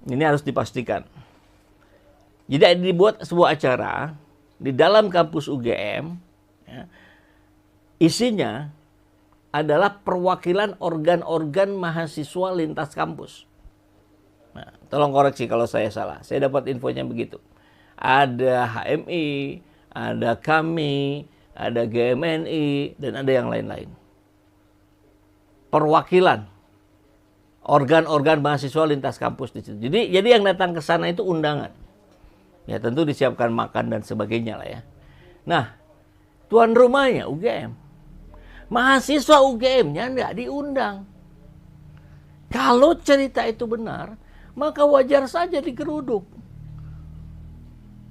Ini harus dipastikan. Jadi dibuat sebuah acara di dalam kampus UGM, ya, isinya adalah perwakilan organ-organ mahasiswa lintas kampus. Nah, tolong koreksi kalau saya salah. Saya dapat infonya begitu. Ada HMI, ada kami, ada GMNI, dan ada yang lain-lain. Perwakilan organ-organ mahasiswa lintas kampus di situ. Jadi yang datang ke sana itu undangan. Ya tentu disiapkan makan dan sebagainya lah ya. Nah, tuan rumahnya UGM. Mahasiswa UGM-nya nggak diundang. Kalau cerita itu benar, maka wajar saja digeruduk.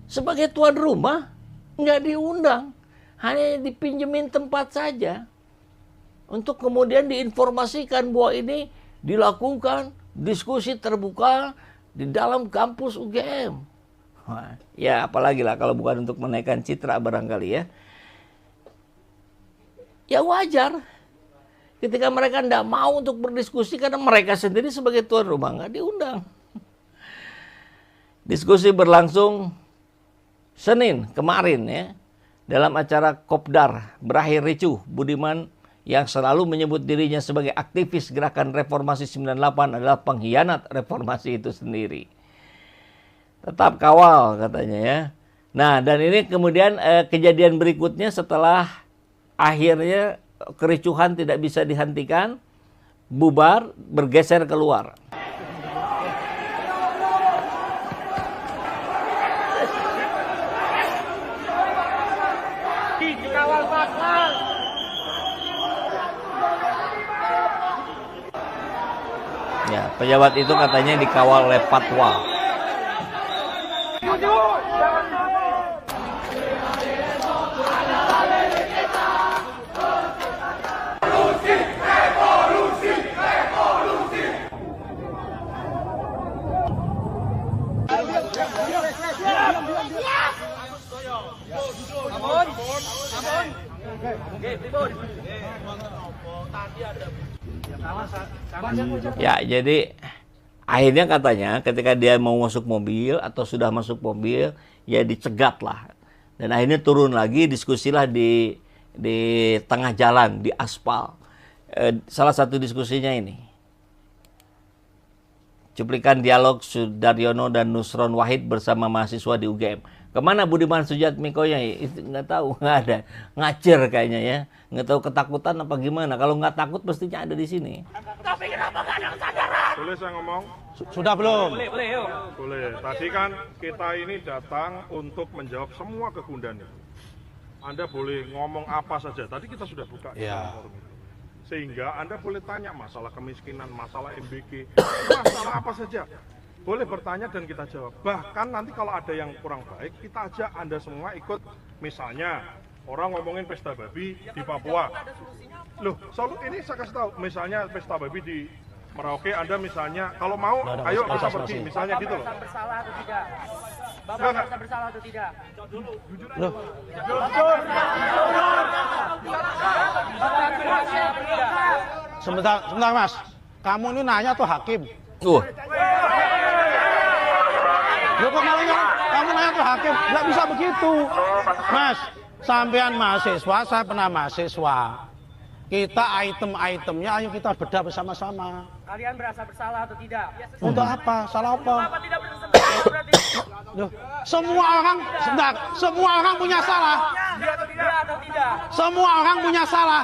Sebagai tuan rumah, nggak diundang. Hanya dipinjemin tempat saja. Untuk kemudian diinformasikan bahwa ini dilakukan diskusi terbuka di dalam kampus UGM. Wah, ya apalagi lah kalau bukan untuk menaikkan citra barangkali ya. Ya wajar. Ketika mereka tidak mau untuk berdiskusi karena mereka sendiri sebagai tuan rumah nggak diundang. Diskusi berlangsung Senin kemarin ya. Dalam acara Kopdar berakhir ricuh. Budiman yang selalu menyebut dirinya sebagai aktivis gerakan reformasi 98 adalah pengkhianat reformasi itu sendiri. Tetap kawal katanya ya. Nah dan ini kemudian kejadian berikutnya setelah akhirnya kericuhan tidak bisa dihentikan, bubar, bergeser keluar. Dikawal pasal. Ya, pejabat itu katanya dikawal oleh fatwa. Ya, jadi akhirnya katanya ketika dia mau masuk mobil atau sudah masuk mobil, ya dicegat lah. Dan akhirnya turun lagi, diskusilah di tengah jalan, di aspal. Salah satu diskusinya ini. Cuplikan dialog Sudaryono dan Nusron Wahid bersama mahasiswa di UGM. Kemana Budiman Sujatmikonya? Nggak tahu, nggak ada. Ngacir kayaknya ya. Nggak tahu ketakutan apa gimana. Kalau nggak takut pastinya ada di sini. Tapi kenapa nggak ada kesadaran? Boleh saya ngomong? Sudah belum? Boleh, yuk. Boleh. Tadi kan kita ini datang untuk menjawab semua kegundahan itu. Anda boleh ngomong apa saja. Tadi kita sudah buka di Ya. forum itu. Sehingga Anda boleh tanya masalah kemiskinan, masalah MBG, masalah apa saja. Boleh bertanya dan kita jawab. Bahkan nanti kalau ada yang kurang baik, kita ajak Anda semua ikut. Misalnya, orang ngomongin pesta babi di Papua. Loh, ini saya kasih tahu. Misalnya pesta babi di Merauke, Anda misalnya, kalau mau, ayo kita pergi. Misalnya gitu loh. Bersalah atau tidak? Bapak merasa bersalah atau tidak? Loh, sebentar Mas. Kamu ini nanya tuh hakim. Loh, kok kamu nanya tuh hakim? Nggak bisa begitu. Mas, sampean mahasiswa, saya pernah mahasiswa. Kita item-itemnya ayo kita bedah bersama-sama. Kalian merasa bersalah atau tidak? Untuk apa? Salah apa? Bapak tidak bersalah berarti? Loh, semua orang punya salah. Iya atau tidak? Semua orang punya salah.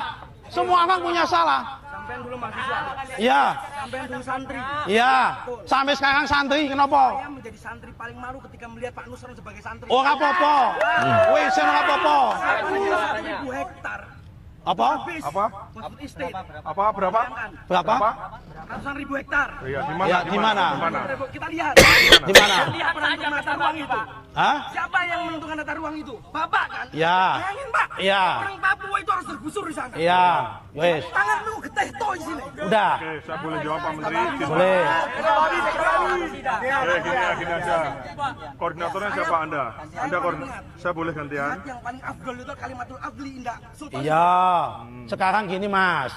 Semua orang punya salah. Sampai dulu mahasiswa. Iya. Sampai dulu santri. Iya. Sampai sekarang santri kenapa? Saya menjadi santri paling malu ketika melihat Pak Nusron sebagai santri. Oh, apa-apa. Wis ora apa-apa. 1.000 hektar. Apa? Habis. Apa? Food estate. Apa? Berapa? Berapa? Ratusan ribu hektar. Iya, di mana? Ya, di mana? Di mana? Kita lihat. Di mana? Lihat penentukan tata ruang itu. Hah? Siapa yang menentukan tata ruang itu? Bapak kan? Ya. Bayangin Pak. Iya. Orang Papua itu harus tergusur di sana. Iya. Wis. Tangan lu geteh toh di sini. Udah. Oke, saya boleh jawab Pak Menteri? Boleh. Gini aja. Koordinatornya siapa Anda? Anda koordinator. Saya boleh gantian? Yang paling afdol itu kalimatul afdli indah Sultan. Iya. Sekarang gini Mas.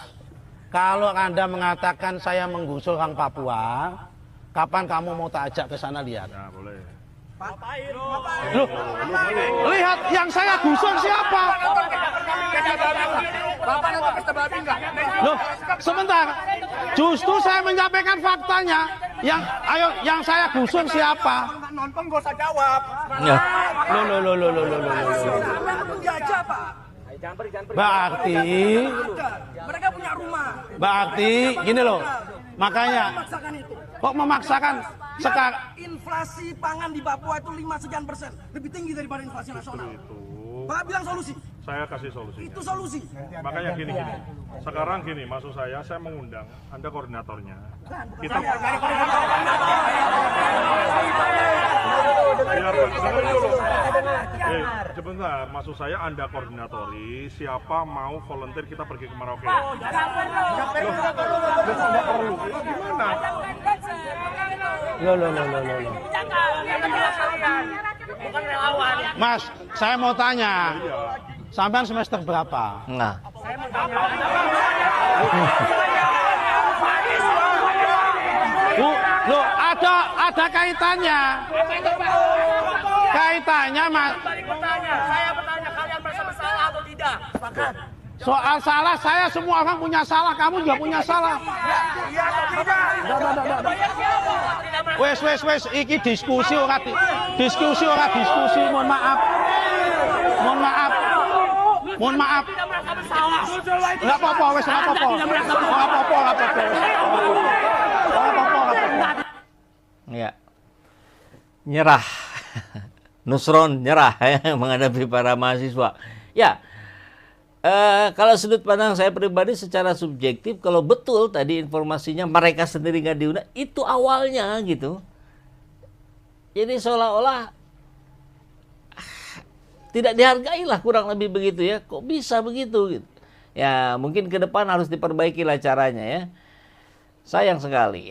Kalau Anda mengatakan saya menggusur orang Papua, Kapan kamu mau tak ajak ke sana lihat? Ya, boleh. Loh, lihat yang saya gusur siapa? Loh, sebentar. Justru saya menyampaikan faktanya. Yang saya gusur siapa? Nonton gak usah jawab. Ya. Loh. Jajah, Pak. Berarti, Mereka punya rumah. berarti gini loh. Makanya, Memaksakan itu. kok memaksakan sekarang? Inflasi pangan di Papua itu 5% lebih tinggi daripada inflasi nasional. Itu Pak bilang solusi. saya kasih solusinya. Itu solusi. Makanya gini. Sekarang gini, maksud saya mengundang Anda koordinatornya. Kita dengerin dulu. Sebentar, maksud saya Anda koordinatori siapa mau volunteer kita pergi ke Merauke. Loh, gimana? Loh. Mas, saya mau tanya. Sampean semester berapa? Nah, Loh, ada kaitannya. Kaitannya, Mas. Saya bertanya, kalian merasa bersalah atau tidak? Sepakat. Soal salah, saya semua orang punya salah, kamu juga punya salah. Iya atau tidak? Wes, iki diskusi ora diskusi. Mohon maaf. Enggak apa-apa, wes enggak apa-apa. ya. Nyerah. Nusron nyerah ya, menghadapi para mahasiswa. Ya. Kalau sudut pandang saya pribadi secara subjektif, kalau betul tadi informasinya mereka sendiri nggak diundang, itu awalnya gitu. Jadi seolah-olah tidak dihargai lah, kurang lebih begitu ya. Kok bisa begitu gitu? Ya mungkin ke depan harus diperbaiki lah caranya ya. Sayang sekali.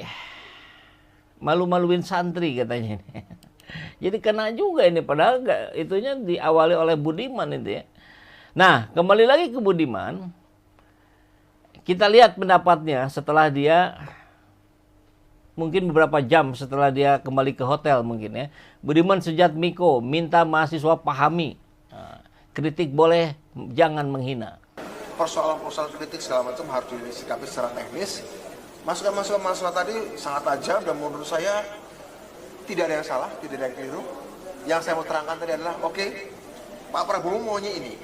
Malu-maluin santri katanya ini. Jadi kena juga ini, padahal itunya diawali oleh Budiman itu ya. Nah, kembali lagi ke Budiman. Kita lihat pendapatnya setelah dia, mungkin beberapa jam setelah dia kembali ke hotel mungkin ya. Budiman Sujatmiko minta mahasiswa pahami. Kritik boleh, jangan menghina. Persoalan-persoalan kritik segala macam harus disikapi secara teknis. Masukan-masukan masalah tadi sangat tajam dan menurut saya tidak ada yang salah, tidak ada yang keliru. Yang saya mau terangkan tadi adalah, oke, Pak Prabowo maunya ini.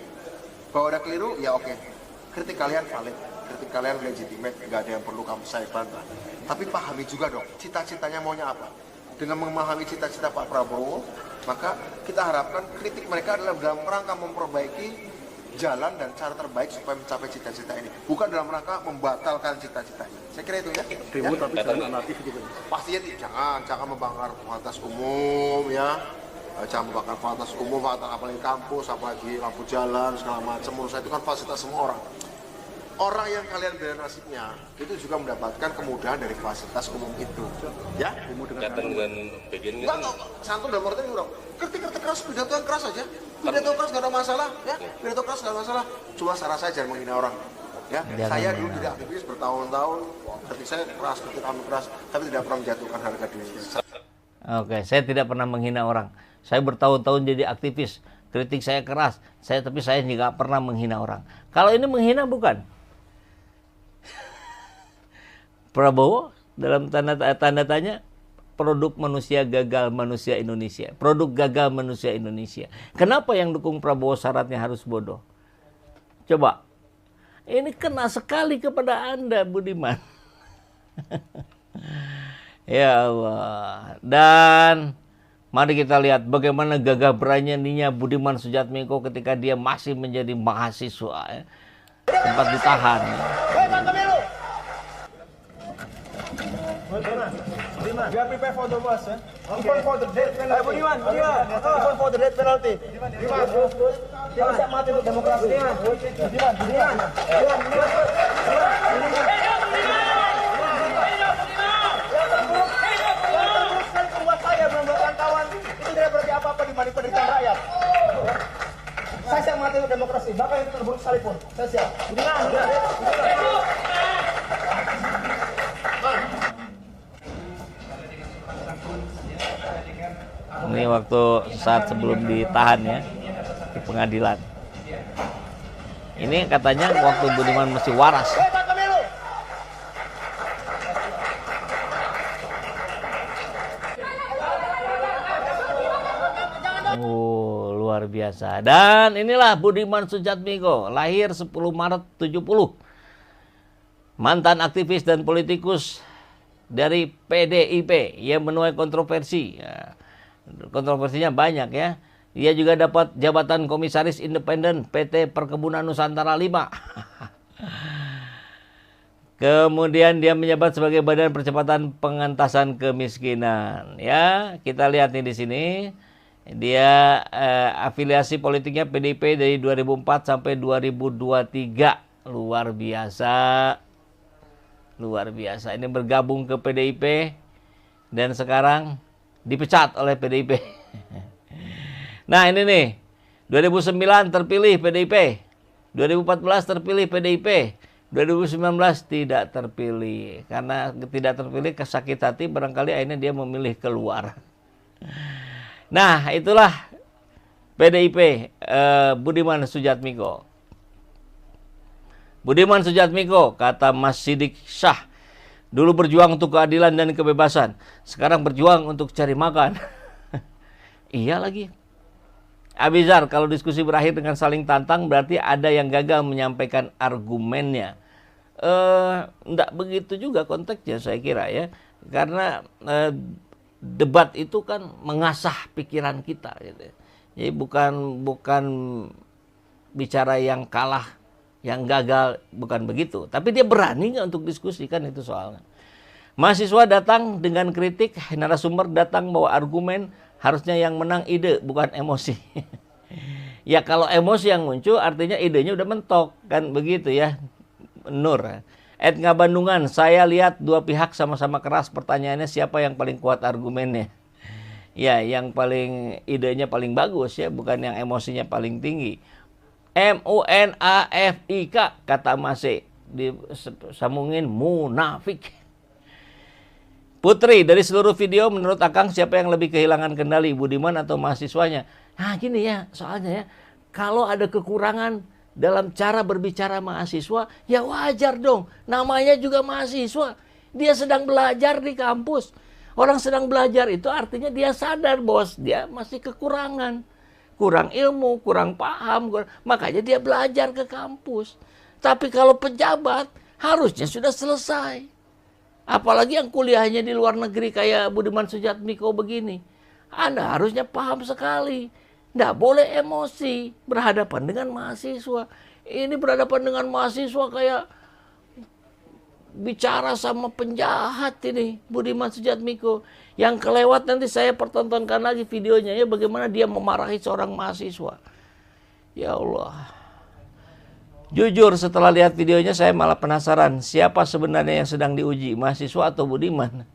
Bahwa ada keliru, ya oke. Kritik kalian valid, kritik kalian legitimate, nggak ada yang perlu saya bantah. Tapi pahami juga dong, cita-citanya maunya apa. Dengan memahami cita-cita Pak Prabowo, maka kita harapkan kritik mereka adalah dalam rangka memperbaiki jalan dan cara terbaik supaya mencapai cita-cita ini. Bukan dalam rangka membatalkan cita-citanya. Saya kira itu ya. Ribut tapi jangan natif gitu. Pastinya jangan membanggar fasilitas umum ya. Jangan membakar fasilitas umum, apalagi kampus, apalagi lampu jalan, segala macam. Menurut saya itu kan fasilitas semua orang. Orang yang kalian bela nasibnya, itu juga mendapatkan kemudahan dari fasilitas umum itu. Ya? Kaitan dengan bagian ini kan Santun dalam artian orang, kritik-kritik keras, pidato yang keras aja. Pidato keras gak ada masalah, ya. Pidato keras gak ada masalah. Cuma cara saya jangan menghina orang. Ya, saya dulu tidak aktivis bertahun-tahun, kritik saya keras, kritik kami keras, tapi tidak pernah menjatuhkan harga diri. Oke, saya tidak pernah menghina orang. Saya bertahun-tahun jadi aktivis, kritik saya keras, tapi saya juga pernah menghina orang. Kalau ini menghina bukan? Prabowo dalam tanda tanya, produk manusia gagal manusia Indonesia. Produk gagal manusia Indonesia. Kenapa yang dukung Prabowo syaratnya harus bodoh? Coba, ini kena sekali kepada Anda, Budiman. Ya Allah. Dan mari kita lihat bagaimana gagah beraninya Budiman Sujatmiko ketika dia masih menjadi mahasiswa. Ya. Sempat ditahan. Ya. We are prepared for the worst, eh? Even for the death penalty. Budiman. Even for the death penalty. Kita siap mati untuk demokrasi. Budiman. Buat saya membuat kawan itu tidak berarti apa-apa dibanding penderitaan rakyat. Saya siap mati untuk demokrasi. Bahkan itu terburuk sekalipun. Saya siap. Budiman. Ini waktu saat sebelum ditahan ya di pengadilan. Ini katanya waktu Budiman masih waras. Luar biasa. Dan inilah Budiman Sujatmiko, lahir 10 Maret 70. Mantan aktivis dan politikus dari PDIP yang menuai kontroversi. Ya, kontroversinya banyak ya. Dia juga dapat jabatan komisaris independen PT Perkebunan Nusantara 5. Kemudian dia menjabat sebagai Badan Percepatan Pengentasan Kemiskinan. Ya, kita lihat nih di sini. Dia afiliasi politiknya PDIP dari 2004 sampai 2023. Luar biasa. Luar biasa. Ini bergabung ke PDIP dan sekarang dipecat oleh PDIP. Nah, ini nih. 2009 terpilih PDIP. 2014 terpilih PDIP. 2019 tidak terpilih. Karena tidak terpilih kesakit hati, barangkali akhirnya dia memilih keluar. Nah, itulah PDIP Budiman Sujatmiko. Budiman Sujatmiko, kata Mas Sidik Syah, dulu berjuang untuk keadilan dan kebebasan. Sekarang berjuang untuk cari makan. Iya lagi. Abizar, kalau diskusi berakhir dengan saling tantang, berarti ada yang gagal menyampaikan argumennya. Enggak begitu juga konteksnya saya kira ya. Karena debat itu kan mengasah pikiran kita gitu. Jadi bukan bicara yang kalah, yang gagal, bukan begitu. Tapi dia berani nggak untuk diskusi, kan itu soalnya. Mahasiswa datang dengan kritik, narasumber datang bawa argumen, harusnya yang menang ide bukan emosi. Ya kalau emosi yang muncul artinya idenya udah mentok, kan begitu ya. Nur. Edga Bandungan, saya lihat dua pihak sama-sama keras, pertanyaannya siapa yang paling kuat argumennya? Ya, yang paling idenya paling bagus ya, bukan yang emosinya paling tinggi. MUNAFIK, kata Mase, disambungin munafik. Putri, dari seluruh video menurut Akang siapa yang lebih kehilangan kendali, Budiman atau mahasiswanya? Nah gini ya, soalnya ya, kalau ada kekurangan dalam cara berbicara mahasiswa, ya wajar dong. Namanya juga mahasiswa. Dia sedang belajar di kampus. Orang sedang belajar itu artinya dia sadar bos, dia masih kekurangan. Kurang ilmu, kurang paham. Makanya dia belajar ke kampus. Tapi kalau pejabat, harusnya sudah selesai. Apalagi yang kuliahnya di luar negeri kayak Budiman Sujatmiko begini. Anda harusnya paham sekali. Nggak boleh emosi berhadapan dengan mahasiswa. Ini berhadapan dengan mahasiswa kayak bicara sama penjahat ini, Budiman Sujatmiko. Yang kelewat nanti saya pertontonkan lagi videonya ya, bagaimana dia memarahi seorang mahasiswa. Ya Allah. Jujur setelah lihat videonya saya malah penasaran siapa sebenarnya yang sedang diuji, mahasiswa atau Budiman.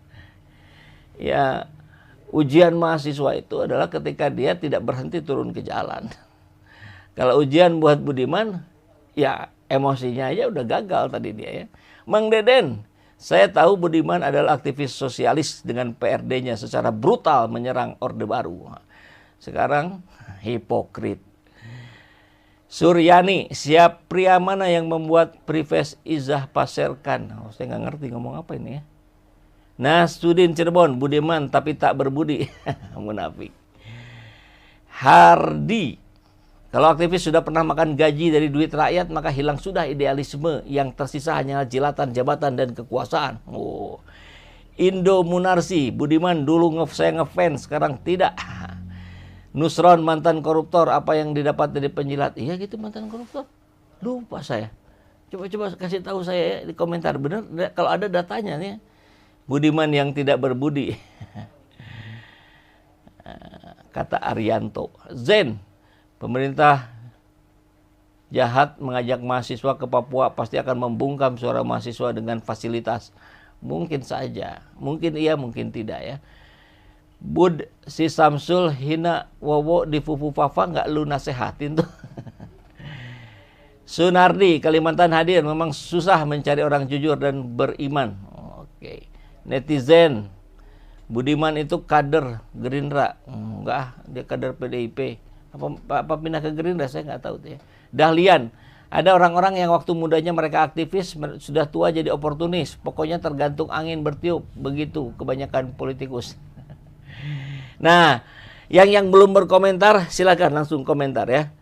Ya, ujian mahasiswa itu adalah ketika dia tidak berhenti turun ke jalan. Kalau ujian buat Budiman, ya emosinya aja udah gagal tadi dia ya. Mang Deden, saya tahu Budiman adalah aktivis sosialis dengan PRD-nya secara brutal menyerang Orde Baru. Sekarang hipokrit. Suryani, siap pria mana yang membuat Prives Izah Paserkan? Oh, saya nggak ngerti ngomong apa ini ya. Nasudin Cirebon, Budiman tapi tak berbudi. Munafik. Hardi, kalau aktivis sudah pernah makan gaji dari duit rakyat, maka hilang sudah idealisme, yang tersisa hanya jilatan jabatan dan kekuasaan. Oh. Indo Munarsi, Budiman dulu saya ngefans, sekarang tidak. Nusron, mantan koruptor, apa yang didapat dari penjilat? Iya gitu, mantan koruptor. Lupa saya. Coba kasih tahu saya ya, di komentar. Benar kalau ada datanya nih. Budiman yang tidak berbudi. Kata Arianto. Zen, pemerintah jahat mengajak mahasiswa ke Papua pasti akan membungkam suara mahasiswa dengan fasilitas. Mungkin saja. Mungkin iya, mungkin tidak ya. Bud, si Samsul hina Wowo di Fufu Fafa nggak lu nasehatin tuh. Sunardi, Kalimantan hadir, memang susah mencari orang jujur dan beriman. Oke. Netizen, Budiman itu kader Gerindra. Enggak, dia kader PDIP. Apa pindah ke Gerindra, saya nggak tahu tuh ya. Dahlian, ada orang-orang yang waktu mudanya mereka aktivis, sudah tua jadi oportunis. Pokoknya tergantung angin bertiup, begitu kebanyakan politikus. Nah, yang belum berkomentar silakan langsung komentar ya.